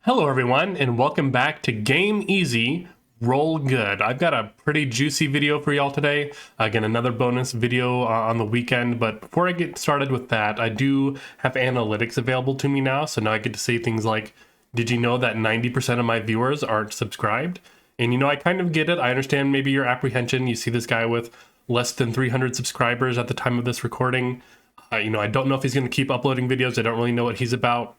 Hello everyone, and welcome back to Game Easy, Roll Good. I've got a pretty juicy video for y'all today. Again, another bonus video on the weekend, but before I get started with that, I do have analytics available to me now, so now I get to say things like, did you know that 90% of my viewers aren't subscribed? And I kind of get it. I understand maybe your apprehension. You see this guy with less than 300 subscribers at the time of this recording. I don't know if he's going to keep uploading videos. I don't really know what he's about.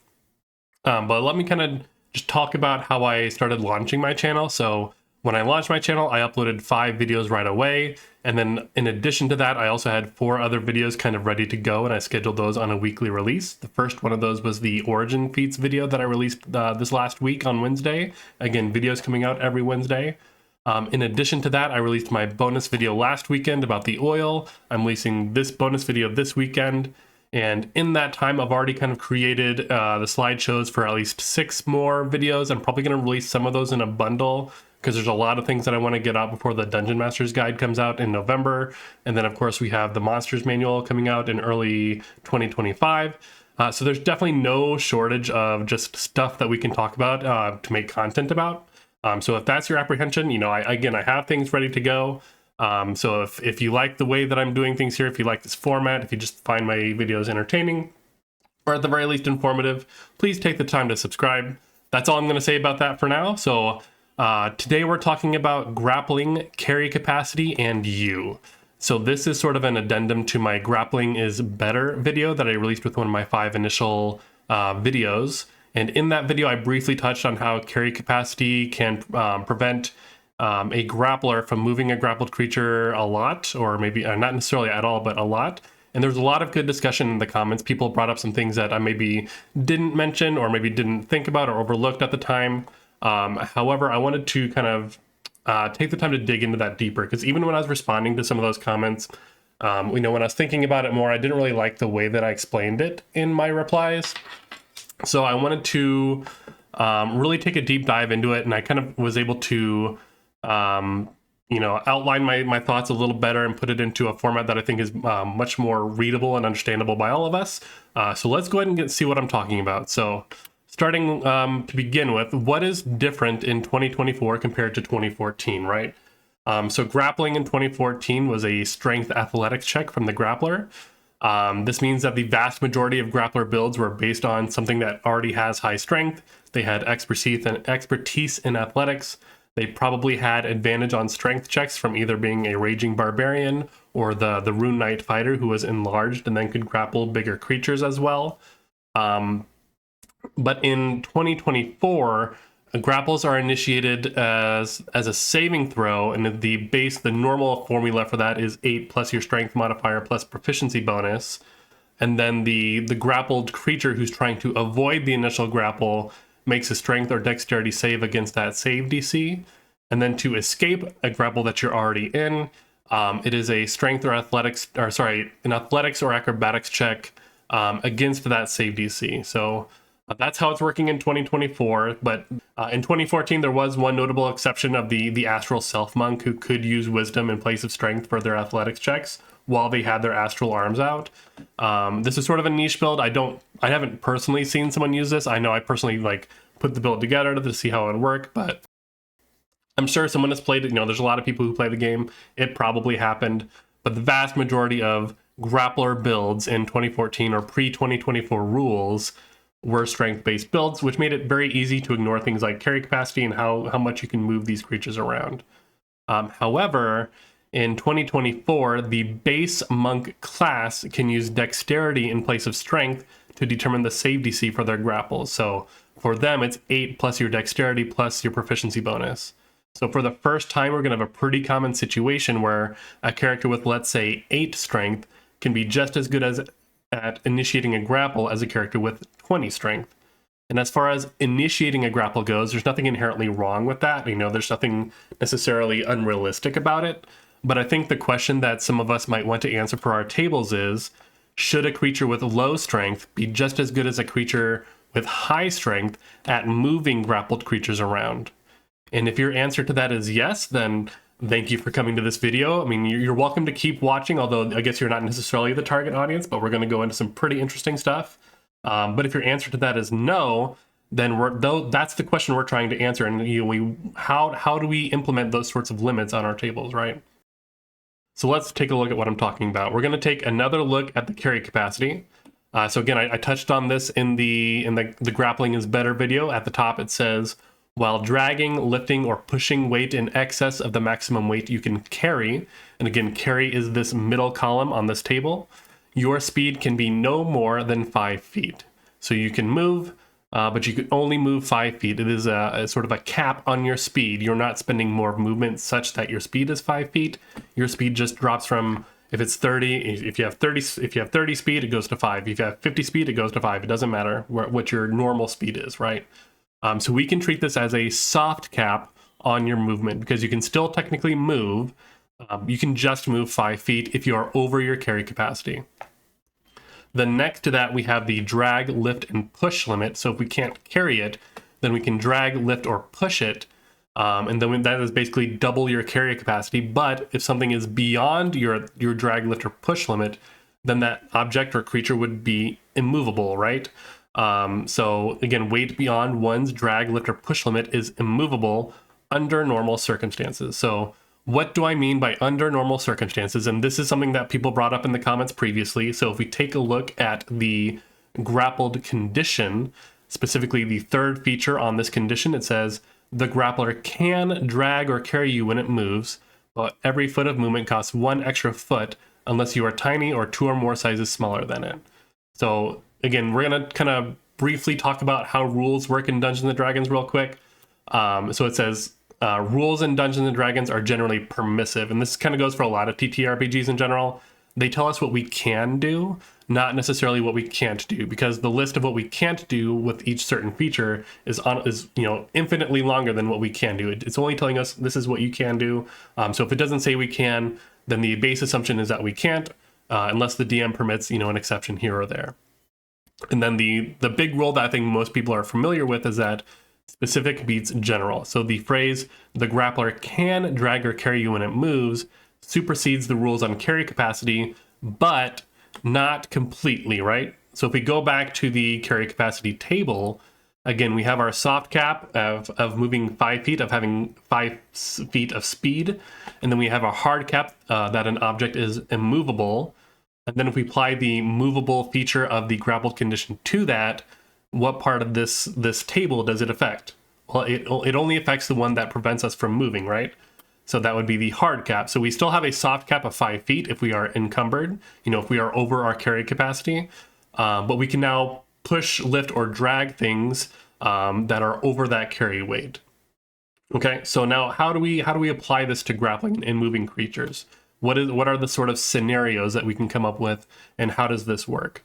But let me kind of just talk about how I started launching my channel. So when I launched my channel, I uploaded 5 videos right away. And then in addition to that, I also had 4 other videos kind of ready to go, and I scheduled those on a weekly release. The first one of those was the Origin Feats video that I released this last week on Wednesday. Again, videos coming out every Wednesday. In addition to that, I released my bonus video last weekend about the oil. I'm releasing this bonus video this weekend. And in that time, I've already kind of created the slideshows for at least 6 more videos. I'm probably going to release some of those in a bundle because there's a lot of things that I want to get out before the Dungeon Master's Guide comes out in November. And then, of course, we have the Monsters Manual coming out in early 2025. So there's definitely no shortage of just stuff that we can talk about to make content about. So if that's your apprehension, I have things ready to go. So if you like the way that I'm doing things here, if you like this format, if you just find my videos entertaining, or at the very least informative, please take the time to subscribe. That's all I'm going to say about that for now. So today we're talking about grappling, carry capacity, and you. So this is sort of an addendum to my Grappling is Better video that I released with one of my 5 initial videos. And in that video, I briefly touched on how carry capacity can prevent a grappler from moving a grappled creature a lot, or maybe not necessarily at all, but a lot. And there's a lot of good discussion in the comments. People brought up some things that I maybe didn't mention or maybe didn't think about or overlooked at the time. However, I wanted to kind of take the time to dig into that deeper, because even when I was responding to some of those comments, when I was thinking about it more, I didn't really like the way that I explained it in my replies. So I wanted to really take a deep dive into it, and I kind of was able to outline my thoughts a little better and put it into a format that I think is much more readable and understandable by all of us. So let's go ahead and see what I'm talking about. So starting to begin with, what is different in 2024 compared to 2014, right? So grappling in 2014 was a strength athletics check from the Grappler. This means that the vast majority of Grappler builds were based on something that already has high strength. They had expertise in athletics. They probably had advantage on strength checks from either being a Raging Barbarian or the Rune Knight Fighter, who was enlarged and then could grapple bigger creatures as well. But in 2024, grapples are initiated as a saving throw, and the normal formula for that is 8 plus your strength modifier plus proficiency bonus. And then the grappled creature who's trying to avoid the initial grapple makes a strength or dexterity save against that save DC. And then to escape a grapple that you're already in, it is a strength or an athletics or acrobatics check against that save DC. So that's how it's working in 2024. But in 2014, there was one notable exception of the Astral Self Monk, who could use Wisdom in place of Strength for their athletics checks while they had their astral arms out. This is sort of a niche build. I haven't personally seen someone use this. I know I personally put the build together to see how it would work, but I'm sure someone has played it. There's a lot of people who play the game. It probably happened, but the vast majority of grappler builds in 2014 or pre-2024 rules were strength-based builds, which made it very easy to ignore things like carry capacity and how much you can move these creatures around. However, in 2024, the base monk class can use dexterity in place of strength to determine the save DC for their grapples. So for them, it's 8 plus your dexterity plus your proficiency bonus. So for the first time, we're going to have a pretty common situation where a character with, let's say, 8 strength can be just as good at initiating a grapple as a character with 20 strength. And as far as initiating a grapple goes, there's nothing inherently wrong with that. There's nothing necessarily unrealistic about it. But I think the question that some of us might want to answer for our tables is, should a creature with low strength be just as good as a creature with high strength at moving grappled creatures around? And if your answer to that is yes, then thank you for coming to this video. You're welcome to keep watching, although I guess you're not necessarily the target audience, but we're going to go into some pretty interesting stuff. But if your answer to that is no, then that's the question we're trying to answer. And how do we implement those sorts of limits on our tables, right? So let's take a look at what I'm talking about. We're going to take another look at the carry capacity. So again, I touched on this in the Grappling is Better video. At the top it says, while dragging, lifting, or pushing weight in excess of the maximum weight you can carry, and again, carry is this middle column on this table, your speed can be no more than 5 feet. So you can move, but you can only move 5 feet. It is a sort of a cap on your speed. You're not spending more movement such that your speed is 5 feet. Your speed just drops from, if it's 30, if you have 30 speed, it goes to 5. If you have 50 speed, it goes to 5. It doesn't matter what your normal speed is, right? So we can treat this as a soft cap on your movement because you can still technically move. You can just move 5 feet if you are over your carry capacity. Then next to that, we have the drag, lift, and push limit. So if we can't carry it, then we can drag, lift, or push it. And then that is basically double your carry capacity. But if something is beyond your drag, lift, or push limit, then that object or creature would be immovable, right? So again, weight beyond one's drag, lift, or push limit is immovable under normal circumstances. So what do I mean by under normal circumstances? And this is something that people brought up in the comments previously. So if we take a look at the grappled condition, specifically the third feature on this condition, it says the grappler can drag or carry you when it moves, but every foot of movement costs 1 extra foot unless you are tiny or 2 or more sizes smaller than it. So again, we're going to kind of briefly talk about how rules work in Dungeons & Dragons real quick. So it says, rules in Dungeons & Dragons are generally permissive, and this kind of goes for a lot of TTRPGs in general. They tell us what we can do, not necessarily what we can't do, because the list of what we can't do with each certain feature is infinitely longer than what we can do. It's only telling us this is what you can do. So if it doesn't say we can, then the base assumption is that we can't, unless the DM permits an exception here or there. And then the big rule that I think most people are familiar with is that specific beats general. So the phrase, the grappler can drag or carry you when it moves, supersedes the rules on carry capacity, but not completely, right? So if we go back to the carry capacity table, again, we have our soft cap of moving 5 feet, of having 5 feet of speed. And then we have a hard cap that an object is immovable. And then if we apply the movable feature of the grappled condition to that, what part of this table does it affect? Well, it only affects the one that prevents us from moving, right? So that would be the hard cap. So we still have a soft cap of 5 feet if we are encumbered, if we are over our carry capacity. But we can now push, lift, or drag things that are over that carry weight. Okay, so now how do we apply this to grappling and moving creatures? What are the sort of scenarios that we can come up with, and how does this work?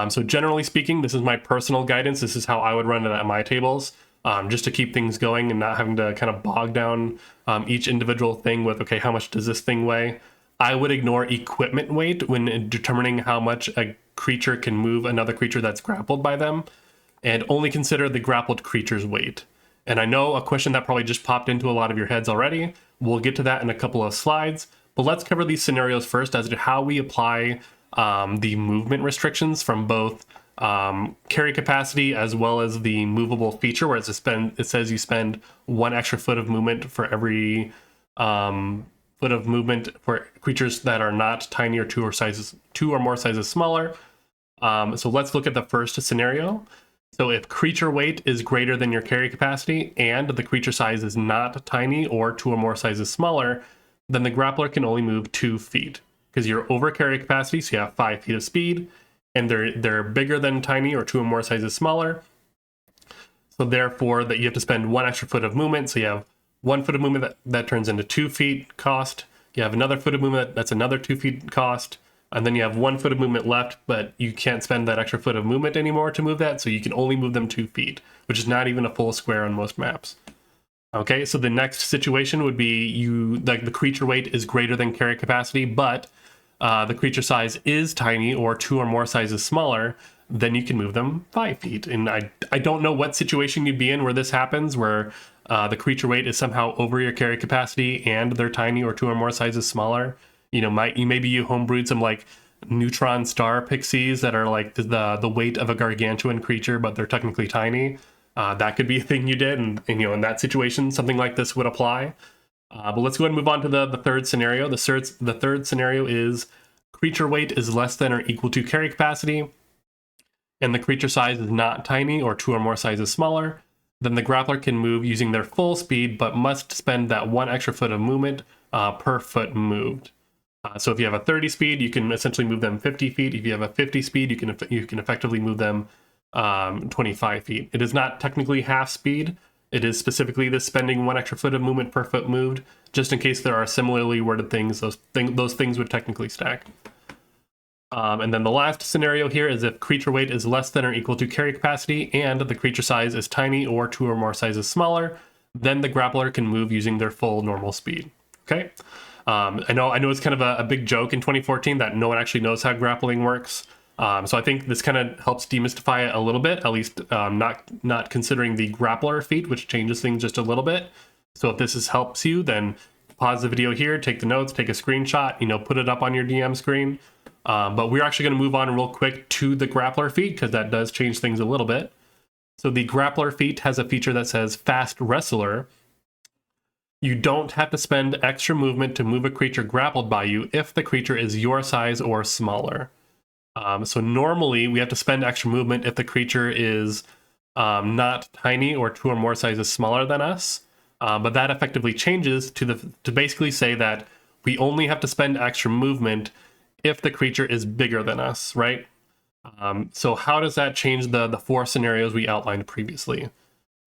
So generally speaking, this is my personal guidance. This is how I would run it at my tables, just to keep things going and not having to kind of bog down each individual thing with, okay, how much does this thing weigh? I would ignore equipment weight when determining how much a creature can move another creature that's grappled by them, and only consider the grappled creature's weight. And I know a question that probably just popped into a lot of your heads already. We'll get to that in a couple of slides, but let's cover these scenarios first as to how we apply the movement restrictions from both carry capacity as well as the movable feature, where it says you spend 1 extra foot of movement for every foot of movement for creatures that are not tiny or 2 or more sizes smaller. So let's look at the first scenario. So if creature weight is greater than your carry capacity and the creature size is not tiny or 2 or more sizes smaller, then the grappler can only move 2 feet because you're over carry capacity, so you have 5 feet of speed, and they're bigger than tiny or 2 or more sizes smaller. So therefore, that you have to spend 1 extra foot of movement. So you have 1 foot of movement that turns into 2 feet cost. You have another foot of movement that's another 2 feet cost. And then you have 1 foot of movement left, but you can't spend that extra foot of movement anymore to move that, so you can only move them 2 feet, which is not even a full square on most maps. Okay, so the next situation would be the creature weight is greater than carry capacity, but the creature size is tiny or 2 or more sizes smaller, then you can move them 5 feet. And I don't know what situation you'd be in where this happens, where the creature weight is somehow over your carry capacity and they're tiny or 2 or more sizes smaller. Maybe you homebrewed some like neutron star pixies that are like the weight of a gargantuan creature, but they're technically tiny. that could be a thing you did, and you know, in that situation, something like this would apply. But let's go ahead and move on to the third scenario. The third scenario is creature weight is less than or equal to carry capacity, and the creature size is not tiny or 2 or more sizes smaller. Then the grappler can move using their full speed, but must spend that 1 extra foot of movement per foot moved. So if you have a 30 speed, you can essentially move them 50 feet. If you have a 50 speed, you can effectively move them 25 feet. It is not technically half speed. It is specifically this spending 1 extra foot of movement per foot moved, just in case there are similarly worded things. Those things would technically stack. And then the last scenario here is if creature weight is less than or equal to carry capacity and the creature size is tiny or 2 or more sizes smaller, then the grappler can move using their full normal speed. Okay. I know it's kind of a big joke in 2014 that no one actually knows how grappling works. So I think this kind of helps demystify it a little bit, at least not considering the grappler feat, which changes things just a little bit. So if this helps you, then pause the video here, take the notes, take a screenshot, you know, put it up on your DM screen. But we're actually going to move on real quick to the grappler feat, because that does change things a little bit. So the grappler feat has a feature that says fast wrestler. You don't have to spend extra movement to move a creature grappled by you if the creature is your size or smaller. So normally we have to spend extra movement if the creature is not tiny or 2 or more sizes smaller than us. But that effectively changes to basically say that we only have to spend extra movement if the creature is bigger than us, right? So how does that change the 4 scenarios we outlined previously?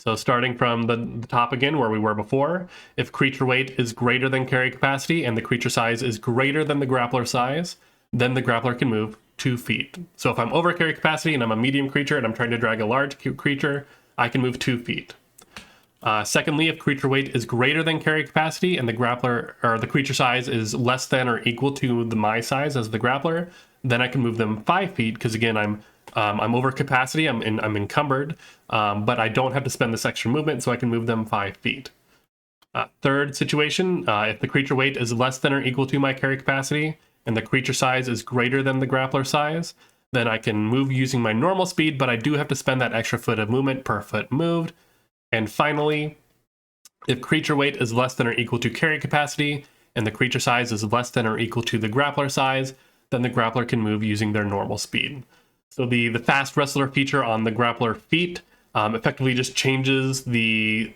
So starting from the top again, where we were before, if creature weight is greater than carry capacity and the creature size is greater than the grappler size, then the grappler can move 2 feet. So if I'm over carry capacity and I'm a medium creature and I'm trying to drag a large creature, I can move 2 feet. Secondly, if creature weight is greater than carry capacity and the grappler or the creature size is less than or equal to my size as the grappler, then I can move them 5 feet, because again, I'm over capacity, I'm encumbered, but I don't have to spend this extra movement, so I can move them 5 feet. Third situation, if the creature weight is less than or equal to my carry capacity and the creature size is greater than the grappler size, then I can move using my normal speed, but I do have to spend that extra foot of movement per foot moved. And finally, if creature weight is less than or equal to carry capacity and the creature size is less than or equal to the grappler size, then the grappler can move using their normal speed. So the fast wrestler feature on the grappler feat effectively just changes the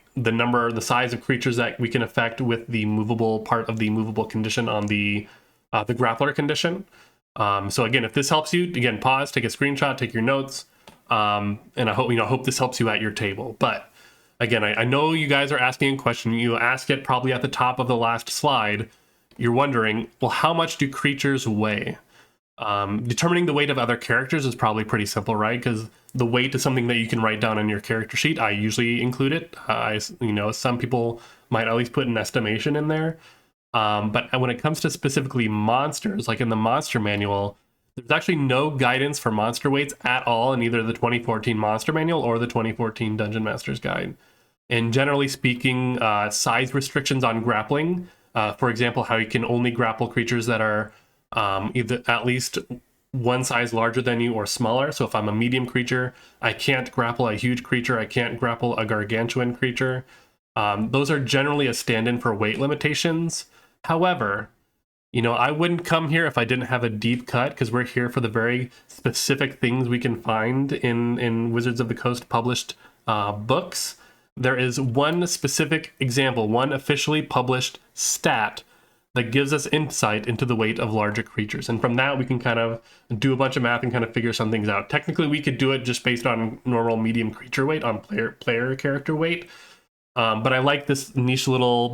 size of creatures that we can affect with the movable part of the movable condition on the grappler condition. So again, if this helps you, again, pause, take a screenshot, take your notes, and I hope this helps you at your table. But again, I know you guys are asking a question. You ask it probably at the top of the last slide. You're wondering, well, how much do creatures weigh? Determining the weight of other characters is probably pretty simple, right? Because the weight is something that you can write down on your character sheet. I usually include it. Some people might at least put an estimation in there. But when it comes to specifically monsters, like in the monster manual, there's actually no guidance for monster weights at all in either the 2014 Monster Manual or the 2014 Dungeon Master's Guide. And generally speaking, size restrictions on grappling, for example, how you can only grapple creatures that are either at least 1 size larger than you or smaller. So if I'm a medium creature, I can't grapple a huge creature. I can't grapple a gargantuan creature. Those are generally a stand-in for weight limitations. However, I wouldn't come here if I didn't have a deep cut, because we're here for the very specific things we can find in Wizards of the Coast published books. There is one specific example, one officially published stat that gives us insight into the weight of larger creatures. And from that, we can kind of do a bunch of math and kind of figure some things out. Technically, we could do it just based on normal medium creature weight, on player character weight. But I like this niche little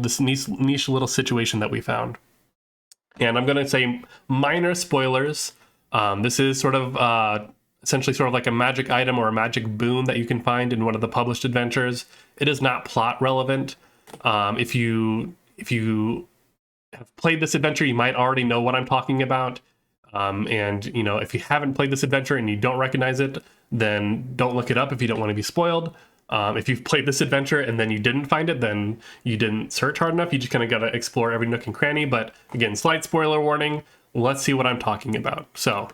situation that we found. And I'm going to say minor spoilers. This is sort of essentially sort of like a magic item or a magic boon that you can find in one of the published adventures. It is not plot relevant. If you have played this adventure, you might already know what I'm talking about. And if you haven't played this adventure and you don't recognize it, then don't look it up if you don't want to be spoiled. If you've played this adventure and then you didn't find it, then you didn't search hard enough. You just kind of got to explore every nook and cranny. But again, slight spoiler warning. Let's see what I'm talking about. So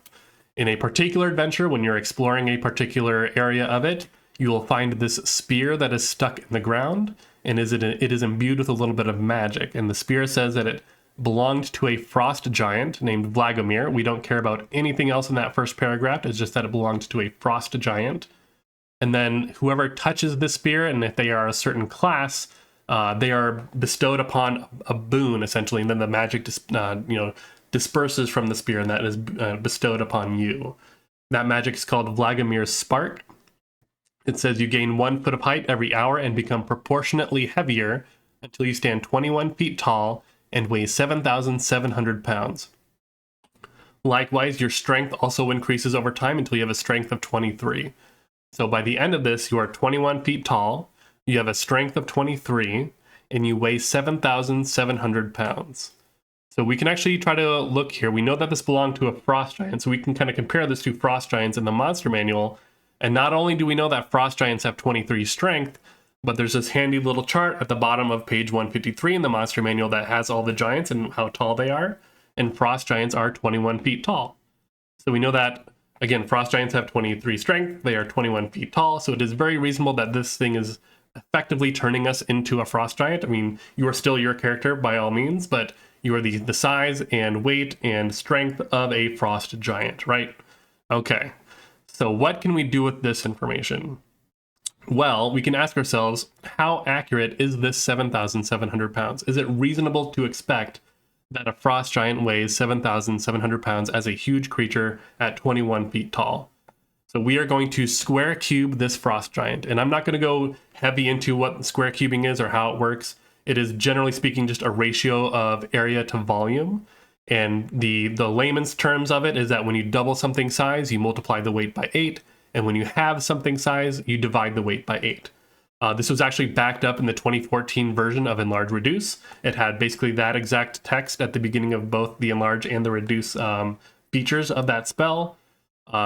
in a particular adventure, when you're exploring a particular area of it, you will find this spear that is stuck in the ground, and it is imbued with a little bit of magic. And the spear says that it belonged to a frost giant named Vlagomir. We don't care about anything else in that first paragraph. It's just that it belonged to a frost giant. And then whoever touches this spear, and if they are a certain class, they are bestowed upon a boon, essentially, and then the magic disperses from the spear, and that is bestowed upon you. That magic is called Vlagomir's Spark. It says you gain 1 foot of height every hour and become proportionately heavier until you stand 21 feet tall and weigh 7,700 pounds. Likewise, your strength also increases over time until you have a strength of 23. So by the end of this, you are 21 feet tall, you have a strength of 23, and you weigh 7,700 pounds. So we can actually try to look here. We know that this belonged to a frost giant, so we can kind of compare this to frost giants in the monster manual. And not only do we know that frost giants have 23 strength, but there's this handy little chart at the bottom of page 153 in the monster manual that has all the giants and how tall they are. And frost giants are 21 feet tall. So we know that, again, frost giants have 23 strength. They are 21 feet tall. So it is very reasonable that this thing is effectively turning us into a frost giant. I mean, you are still your character by all means, but you are the size and weight and strength of a frost giant, right? Okay. So what can we do with this information? Well, we can ask ourselves, how accurate is this 7,700 pounds? Is it reasonable to expect that a frost giant weighs 7,700 pounds as a huge creature at 21 feet tall? So we are going to square cube this frost giant. And I'm not going to go heavy into what square cubing is or how it works. It is, generally speaking, just a ratio of area to volume. And the layman's terms of it is that when you double something size, you multiply the weight by 8. And when you have something size, you divide the weight by 8. This was actually backed up in the 2014 version of Enlarge Reduce. It had basically that exact text at the beginning of both the Enlarge and the Reduce features of that spell.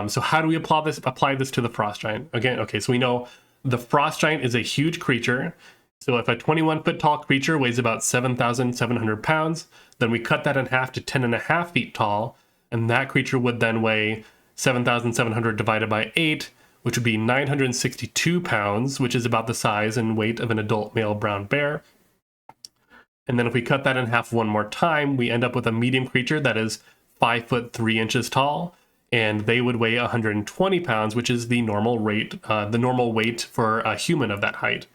So how do we apply this to the Frost Giant? Again, okay, so we know the Frost Giant is a huge creature. So if a 21-foot tall creature weighs about 7,700 pounds, then we cut that in half to 10.5 feet tall, and that creature would then weigh 7,700 divided by 8, which would be 962 pounds, which is about the size and weight of an adult male brown bear. And then if we cut that in half one more time, we end up with a medium creature that is 5 foot 3 inches tall, and they would weigh 120 pounds, which is the normal weight for a human of that height.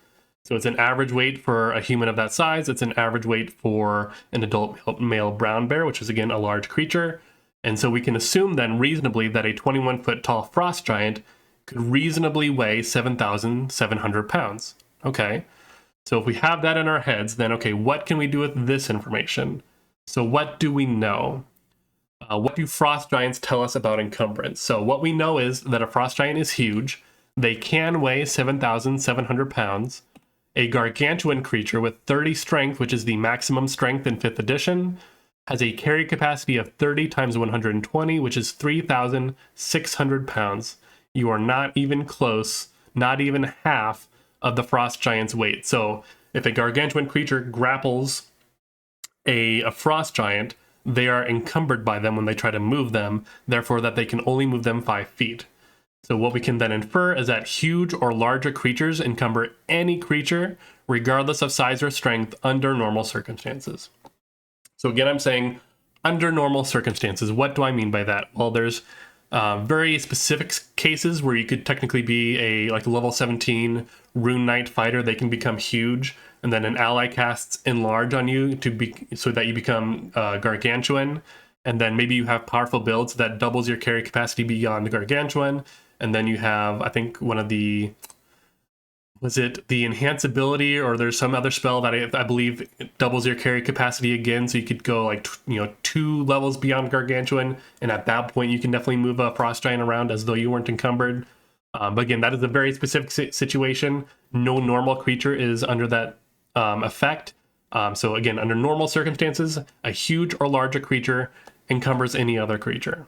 So it's an average weight for a human of that size. It's an average weight for an adult male brown bear, which is, again, a large creature. And so we can assume then reasonably that a 21-foot tall frost giant could reasonably weigh 7,700 pounds. Okay, so if we have that in our heads, then okay, what can we do with this information? So what do we know? What do frost giants tell us about encumbrance? So what we know is that a frost giant is huge. They can weigh 7,700 pounds. A gargantuan creature with 30 strength, which is the maximum strength in 5th edition, has a carry capacity of 30 times 120, which is 3,600 pounds. You are not even close, not even half of the frost giant's weight. So if a gargantuan creature grapples a frost giant, they are encumbered by them when they try to move them, therefore that they can only move them 5 feet. So what we can then infer is that huge or larger creatures encumber any creature, regardless of size or strength, under normal circumstances. So again, I'm saying under normal circumstances. What do I mean by that? Well, there's very specific cases where you could technically be a level 17 Rune Knight fighter. They can become huge, and then an ally casts Enlarge on you so that you become gargantuan. And then maybe you have powerful builds that doubles your carry capacity beyond the gargantuan. And then you have, I think, one of the, was it the enhance ability, or there's some other spell that I believe it doubles your carry capacity again, so you could go 2 levels beyond gargantuan, and at that point you can definitely move a frost giant around as though you weren't encumbered. But again, that is a very specific situation. No normal creature is under that effect. So again, under normal circumstances, a huge or larger creature encumbers any other creature.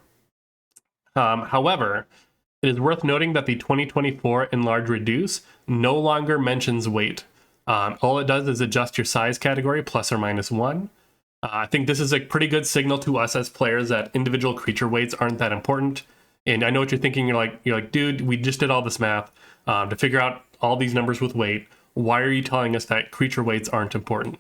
However, it is worth noting that the 2024 Enlarge Reduce no longer mentions weight. All it does is adjust your size category plus or minus 1. I think this is a pretty good signal to us as players that individual creature weights aren't that important. And I know what you're thinking. You're like, dude, we just did all this math. to figure out all these numbers with weight. Why are you telling us that creature weights aren't important?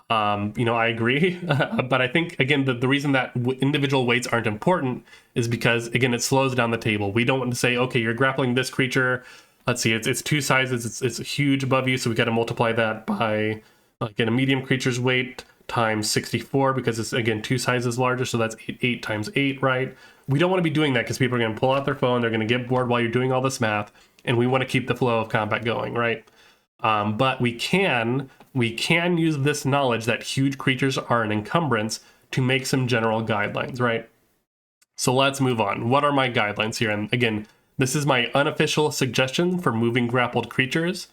I agree, but I think, again, the reason that individual weights aren't important is because, again, it slows down the table. We don't want to say, okay, you're grappling this creature. Let's see, it's two sizes. It's huge above you, so we got to multiply that by, again, a medium creature's weight times 64 because it's, again, two sizes larger, so that's 8 times 8, right? We don't want to be doing that because people are going to pull out their phone. They're going to get bored while you're doing all this math, and we want to keep the flow of combat going, right? But we can use this knowledge that huge creatures are an encumbrance to make some general guidelines, right? So let's move on. What are my guidelines here? And again, this is my unofficial suggestion for moving grappled creatures.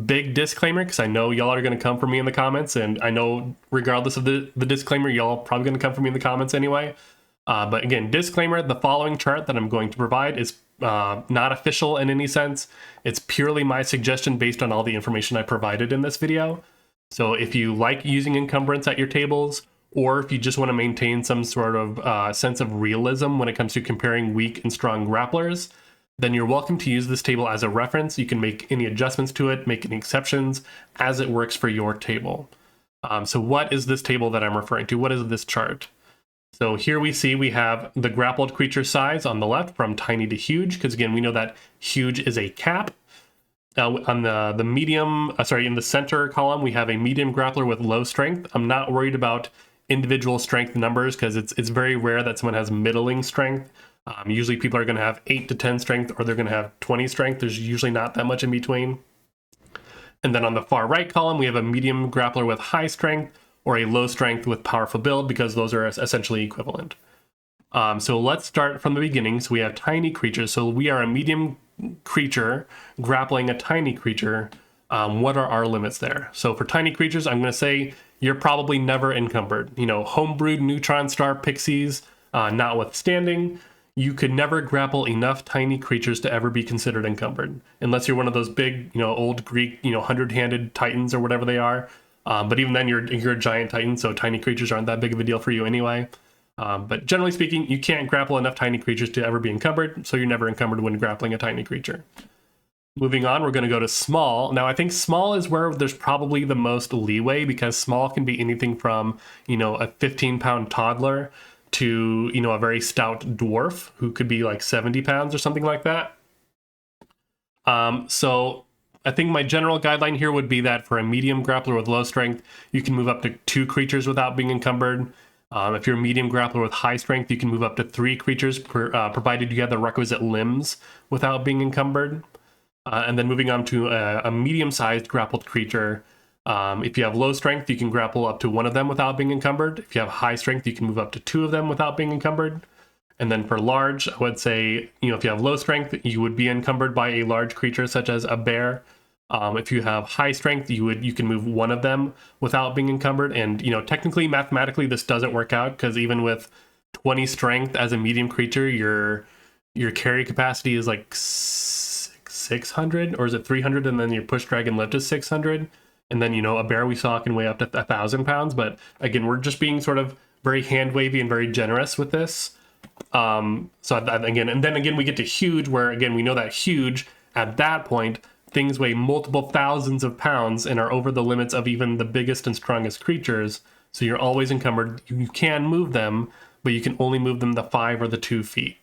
Big disclaimer, because I know y'all are going to come for me in the comments, and I know regardless of the disclaimer, y'all are probably going to come for me in the comments anyway. But again, disclaimer, the following chart that I'm going to provide is not official in any sense. It's purely my suggestion based on all the information I provided in this video. So if you like using encumbrance at your tables, or if you just want to maintain some sort of sense of realism when it comes to comparing weak and strong grapplers, then you're welcome to use this table as a reference. You can make any adjustments to it, make any exceptions as it works for your table. So what is this table that I'm referring to? What is this chart? So here we have the grappled creature size on the left from tiny to huge, because again, we know that huge is a cap. On the medium, in the center column, we have a medium grappler with low strength. I'm not worried about individual strength numbers because it's very rare that someone has middling strength. Usually people are going to have 8 to 10 strength, or they're going to have 20 strength. There's usually not that much in between. And then on the far right column, we have a medium grappler with high strength, or a low strength with powerful build, because those are essentially equivalent. So let's start from the beginning. So we have tiny creatures. So we are a medium creature grappling a tiny creature. What are our limits there? So for tiny creatures, I'm going to say you're probably never encumbered. Homebrewed neutron star pixies notwithstanding, you could never grapple enough tiny creatures to ever be considered encumbered, unless you're one of those big, old Greek, 100-handed titans or whatever they are. But even then, you're a giant titan, so tiny creatures aren't that big of a deal for you anyway. But generally speaking, you can't grapple enough tiny creatures to ever be encumbered, so you're never encumbered when grappling a tiny creature. Moving on, we're going to go to small. Now, I think small is where there's probably the most leeway, because small can be anything from, a 15-pound toddler to, a very stout dwarf who could be like 70 pounds or something like that. So I think my general guideline here would be that for a medium grappler with low strength, you can move up to 2 creatures without being encumbered. If you're a medium grappler with high strength, you can move up to 3 creatures, provided you have the requisite limbs without being encumbered. And then moving on to a medium-sized grappled creature, if you have low strength, you can grapple up to 1 of them without being encumbered. If you have high strength, you can move up to 2 of them without being encumbered. And then for large, I would say, if you have low strength, you would be encumbered by a large creature such as a bear. If you have high strength, you can move 1 of them without being encumbered. And, technically, mathematically, this doesn't work out, because even with 20 strength as a medium creature, your carry capacity is like 600, or is it 300? And then your push, drag, and lift is 600. And then, a bear we saw can weigh up to 1,000 pounds. But again, we're just being sort of very hand wavy and very generous with this. So again, we get to huge, where again, we know that huge at that point, things weigh multiple thousands of pounds and are over the limits of even the biggest and strongest creatures. So you're always encumbered. You can move them, but you can only move them the 5 or the 2 feet.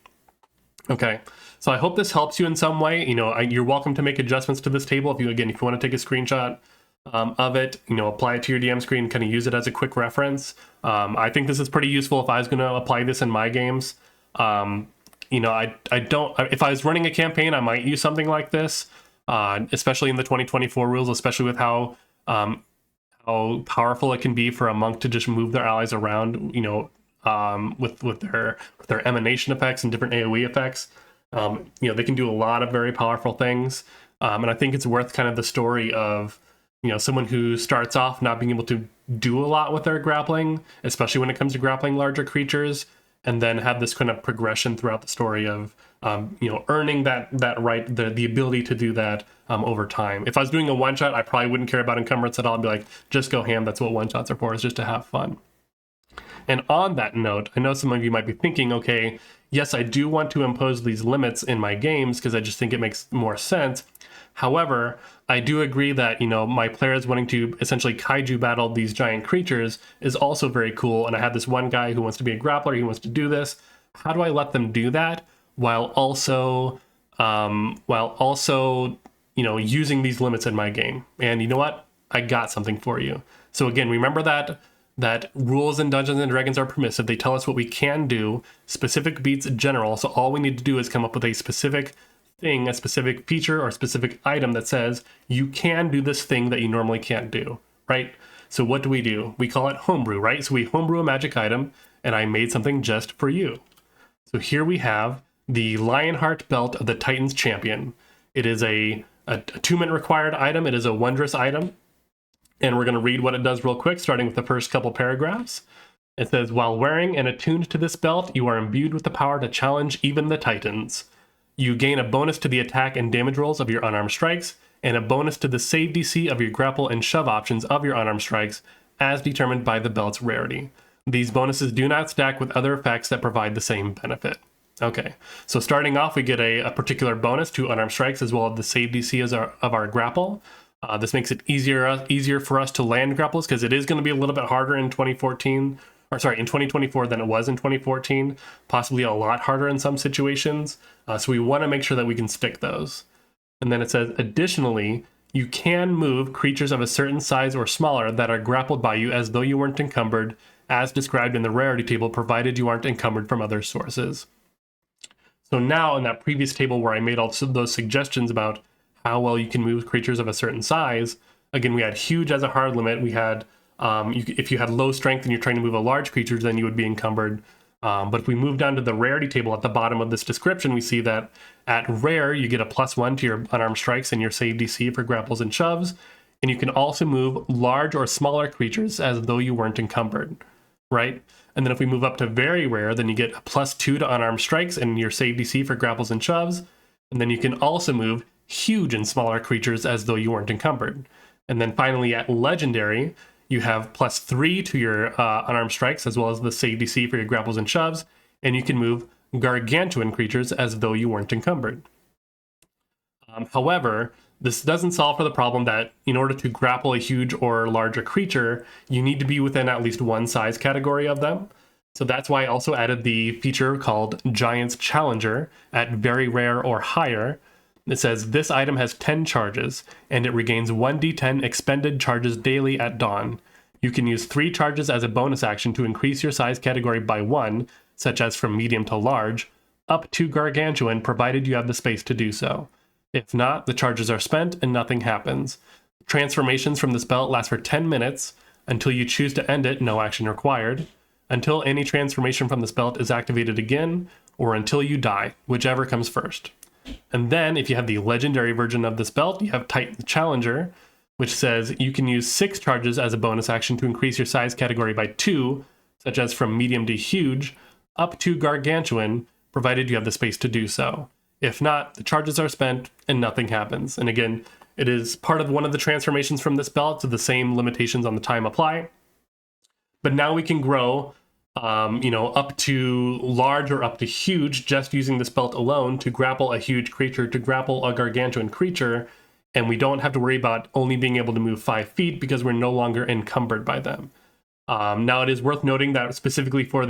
Okay, so I hope this helps you in some way. You're welcome to make adjustments to this table if you want to take a screenshot of it, apply it to your DM screen, kind of use it as a quick reference. I think this is pretty useful if I was going to apply this in my games. I don't, if I was running a campaign, I might use something like this, especially in the 2024 rules, especially with how powerful it can be for a monk to just move their allies around, with their emanation effects and different AoE effects. They can do a lot of very powerful things. And I think it's worth kind of the story of, someone who starts off not being able to do a lot with their grappling, especially when it comes to grappling larger creatures, and then have this kind of progression throughout the story of, earning that right, the ability to do that over time. If I was doing a one-shot, I probably wouldn't care about encumbrance at all. I'd be like, just go ham. That's what one-shots are for, is just to have fun. And on that note, I know some of you might be thinking, okay, yes, I do want to impose these limits in my games because I just think it makes more sense. However, I do agree that, you know, my players wanting to essentially kaiju battle these giant creatures is also very cool. And I have this one guy who wants to be a grappler. He wants to do this. How do I let them do that while also, you know, using these limits in my game? And you know what? I got something for you. So again, remember that rules in Dungeons and Dragons are permissive. They tell us what we can do. Specific beats general. So all we need to do is come up with a specific thing, a specific feature or a specific item that says you can do this thing that you normally can't do, right? So what do? We call it homebrew, right? So we homebrew a magic item, and I made something just for you. So here we have the Lionheart Belt of the Titans Champion. It is a 2-minute required item. It is a wondrous item. And we're going to read what it does real quick, starting with the first couple paragraphs. It says, while wearing and attuned to this belt, you are imbued with the power to challenge even the Titans. You gain a bonus to the attack and damage rolls of your unarmed strikes, and a bonus to the save DC of your grapple and shove options of your unarmed strikes, as determined by the belt's rarity. These bonuses do not stack with other effects that provide the same benefit. Okay, so starting off, we get a particular bonus to unarmed strikes as well as the save DC of our grapple. This makes it easier for us to land grapples because it is going to be a little bit harder in 2024 than it was in 2014, possibly a lot harder in some situations. So we want to make sure that we can stick those. And then it says, additionally, you can move creatures of a certain size or smaller that are grappled by you as though you weren't encumbered, as described in the rarity table, provided you aren't encumbered from other sources. So now in that previous table where I made all those suggestions about how well you can move creatures of a certain size, again, we had huge as a hard limit. We had, if you had low strength and you're trying to move a large creature, then you would be encumbered. But if we move down to the rarity table at the bottom of this description, we see that at rare, you get a +1 to your unarmed strikes and your save DC for grapples and shoves. And you can also move large or smaller creatures as though you weren't encumbered, right? And then if we move up to very rare, then you get a +2 to unarmed strikes and your save DC for grapples and shoves. And then you can also move huge and smaller creatures as though you weren't encumbered. And then finally at legendary, you have +3 to your unarmed strikes as well as the save DC for your grapples and shoves, and you can move gargantuan creatures as though you weren't encumbered. However, this doesn't solve for the problem that in order to grapple a huge or larger creature, you need to be within at least one size category of them. So that's why I also added the feature called Giant's Challenger at very rare or higher. It says this item has 10 charges, and it regains 1d10 expended charges daily at dawn. You can use 3 charges as a bonus action to increase your size category by 1, such as from medium to large, up to gargantuan, provided you have the space to do so. If not, the charges are spent and nothing happens. Transformations from this belt last for 10 minutes. Until you choose to end it, no action required. Until any transformation from this belt is activated again, or until you die, whichever comes first. And then, if you have the legendary version of this belt, you have Titan's Challenger, which says you can use 6 charges as a bonus action to increase your size category by 2, such as from medium to huge, up to gargantuan, provided you have the space to do so. If not, the charges are spent and nothing happens. And again, it is part of one of the transformations from this belt, so the same limitations on the time apply. But now we can grow up to large or up to huge just using this belt alone to grapple a huge creature, to grapple a gargantuan creature, and we don't have to worry about only being able to move 5 feet because we're no longer encumbered by them. Now it is worth noting that specifically for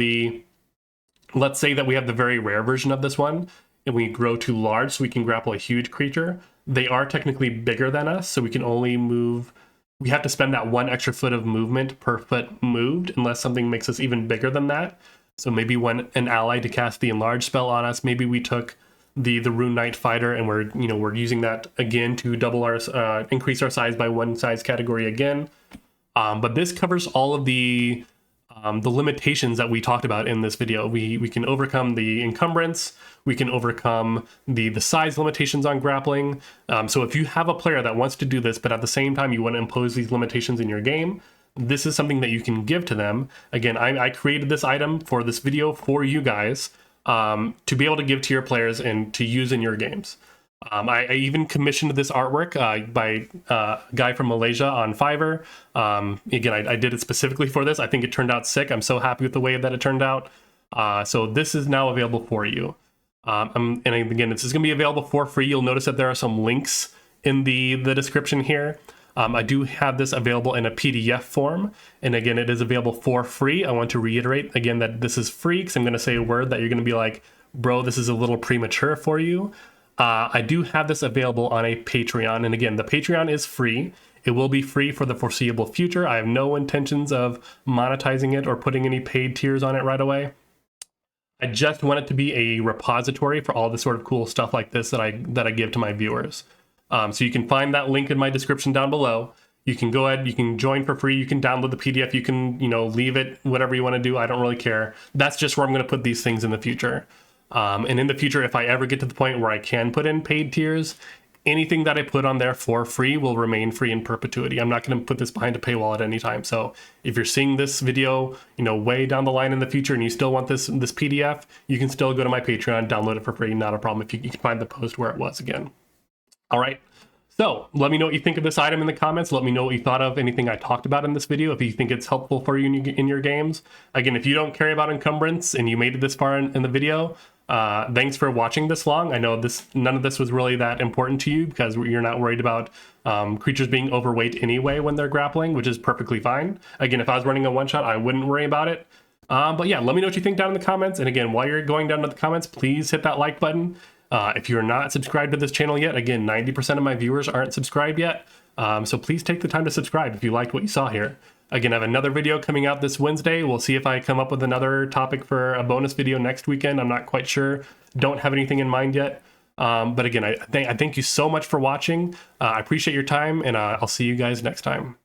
let's say that we have the very rare version of this one, and we grow to large so we can grapple a huge creature. They are technically bigger than us, so we can only move. We have to spend that 1 extra foot of movement per foot moved, unless something makes us even bigger than that. So maybe when an ally to cast the enlarge spell on us, maybe we took the Rune Knight Fighter and we're using that again to double our increase our size by 1 size category again. But this covers all of the limitations that we talked about in this video. We can overcome the encumbrance. We can overcome the size limitations on grappling. So if you have a player that wants to do this, but at the same time you want to impose these limitations in your game, this is something that you can give to them. Again, I created this item for this video for you guys to be able to give to your players and to use in your games. I even commissioned this artwork by a guy from Malaysia on Fiverr. Again, I did it specifically for this. I think it turned out sick. I'm so happy with the way that it turned out. So this is now available for you. And again, this is going to be available for free. You'll notice that there are some links in the description here. I do have this available in a PDF form, and again, it is available for free. I want to reiterate again that this is free, because I'm going to say a word that you're going to be like, bro, this is a little premature for you. I do have this available on a Patreon, and again, the Patreon is free. It will be free for the foreseeable future. I have no intentions of monetizing it or putting any paid tiers on it right away. I just want it to be a repository for all the sort of cool stuff like this that I give to my viewers. So you can find that link in my description down below. You can go ahead, you can join for free, you can download the PDF, you can, leave it, whatever you want to do. I don't really care. That's just where I'm going to put these things in the future. And in the future, if I ever get to the point where I can put in paid tiers, anything that I put on there for free will remain free in perpetuity. I'm not going to put this behind a paywall at any time. So if you're seeing this video, way down the line in the future and you still want this PDF, you can still go to my Patreon, download it for free. Not a problem if you can find the post where it was again. All right. So let me know what you think of this item in the comments. Let me know what you thought of anything I talked about in this video, if you think it's helpful for you in your games. Again, if you don't care about encumbrance and you made it this far in the video, thanks for watching this long. I know none of this was really that important to you because you're not worried about creatures being overweight anyway when they're grappling, which is perfectly fine. Again, if I was running a one-shot, I wouldn't worry about it. But yeah, let me know what you think down in the comments. And again, while you're going down to the comments, please hit that like button. If you're not subscribed to this channel yet, again, 90% of my viewers aren't subscribed yet. So please take the time to subscribe if you liked what you saw here. Again, I have another video coming out this Wednesday. We'll see if I come up with another topic for a bonus video next weekend. I'm not quite sure. Don't have anything in mind yet. But again, I thank you so much for watching. I appreciate your time, and I'll see you guys next time.